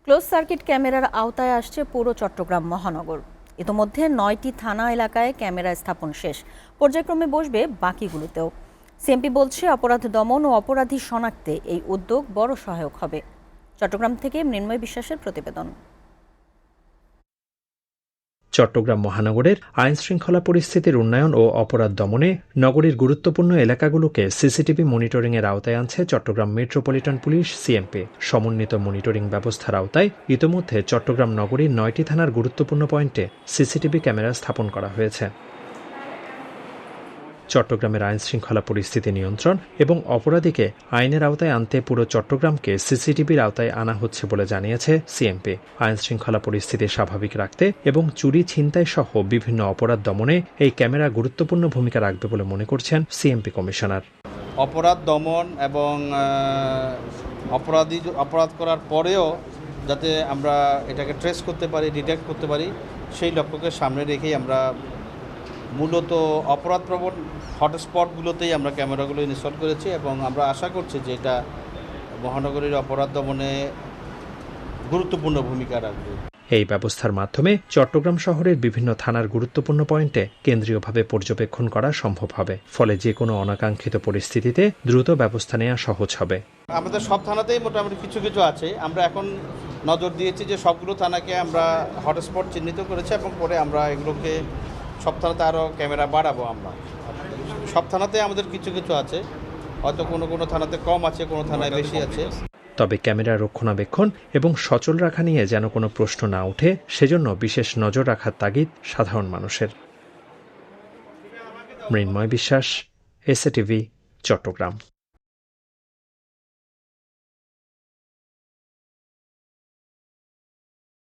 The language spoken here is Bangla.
ক্লোজ সার্কিট ক্যামেরার আওতায় আসছে পুরো চট্টগ্রাম মহানগর। ইতোমধ্যে ৯টি থানা এলাকায় ক্যামেরা স্থাপন শেষ, পর্যায়ক্রমে বসবে বাকিগুলোতেও। সিএমপি বলছে, অপরাধ দমন ও অপরাধী শনাক্তে এই উদ্যোগ বড় সহায়ক হবে। চট্টগ্রাম থেকে মৃন্ময় বিশ্বাসের প্রতিবেদন। চট্টগ্রাম মহানগরের আইন শৃঙ্খলা পরিস্থিতির উন্নয়ন ও অপরাধ দমনে নগরীর গুরুত্বপূর্ণ এলাকাগুলোকে সিসিটিভি মনিটরিংয়ের আওতায় আনছে চট্টগ্রাম মেট্রোপলিটন পুলিশ সিএমপি। সমন্বিত মনিটরিং ব্যবস্থার আওতায় ইতোমধ্যে চট্টগ্রাম নগরীর ৯টি থানার গুরুত্বপূর্ণ পয়েন্টে সিসিটিভি ক্যামেরা স্থাপন করা হয়েছে। চট্টগ্রামের আইন শৃঙ্খলা পরিস্থিতি নিয়ন্ত্রণ এবং অপরাধীকে আইনের আওতায় আনতে পুরো চট্টগ্রামকে সিসিটিভির আওতায় আনা হচ্ছে বলে জানিয়েছে সিএমপি। আইন শৃঙ্খলা পরিস্থিতি স্বাভাবিক রাখতে এবং চুরি ছিনতাই সহ বিভিন্ন অপরাধ দমনে এই ক্যামেরা গুরুত্বপূর্ণ ভূমিকা রাখবে বলে মনে করছেন সিএমপি কমিশনার। অপরাধ দমন এবং অপরাধ করার পরেও যাতে আমরা এটাকে ট্রেস করতে পারি, ডিটেক্ট করতে পারি, সেই লক্ষ্যকে সামনে রেখেই আমরা মূলত অপরাধপ্রবণ হটস্পটগুলোতেই আমরা ক্যামেরাগুলো ইনস্টল করেছি এবং আমরা আশা করছি যে এটা মহানগরীর অপরাধ দমনে গুরুত্বপূর্ণ ভূমিকা রাখবে। এই ব্যবস্থার মাধ্যমে চট্টগ্রাম শহরের বিভিন্ন থানার গুরুত্বপূর্ণ পয়েন্টে কেন্দ্রীয়ভাবে পর্যবেক্ষণ করা সম্ভব হবে। ফলে যে কোনো অনাকাঙ্ক্ষিত পরিস্থিতিতে দ্রুত ব্যবস্থা নেওয়া সহজ হবে। আমাদের সব থানাতেই মোটামুটি কিছু কিছু আছে। আমরা এখন নজর দিয়েছি যে সবগুলো থানাকে আমরা হটস্পট চিহ্নিত করেছি এবং পরে আমরা এগুলোকে সব থানাতে আরও ক্যামেরা বাড়াবো। আমরা সব থানাতে আমাদের কিছু কিছু আছে, হয়তো কোনো থানাতে কম আছে, কোনো থানায় বেশি আছে। তবে ক্যামেরা রক্ষণাবেক্ষণ এবং সচল রাখা নিয়ে যেন কোনো প্রশ্ন না ওঠে, সেজন্য বিশেষ নজর রাখার তাগিদ সাধারণ মানুষের। মৃন্ময় বিশ্বাস, এসএটিভি, চট্টগ্রাম।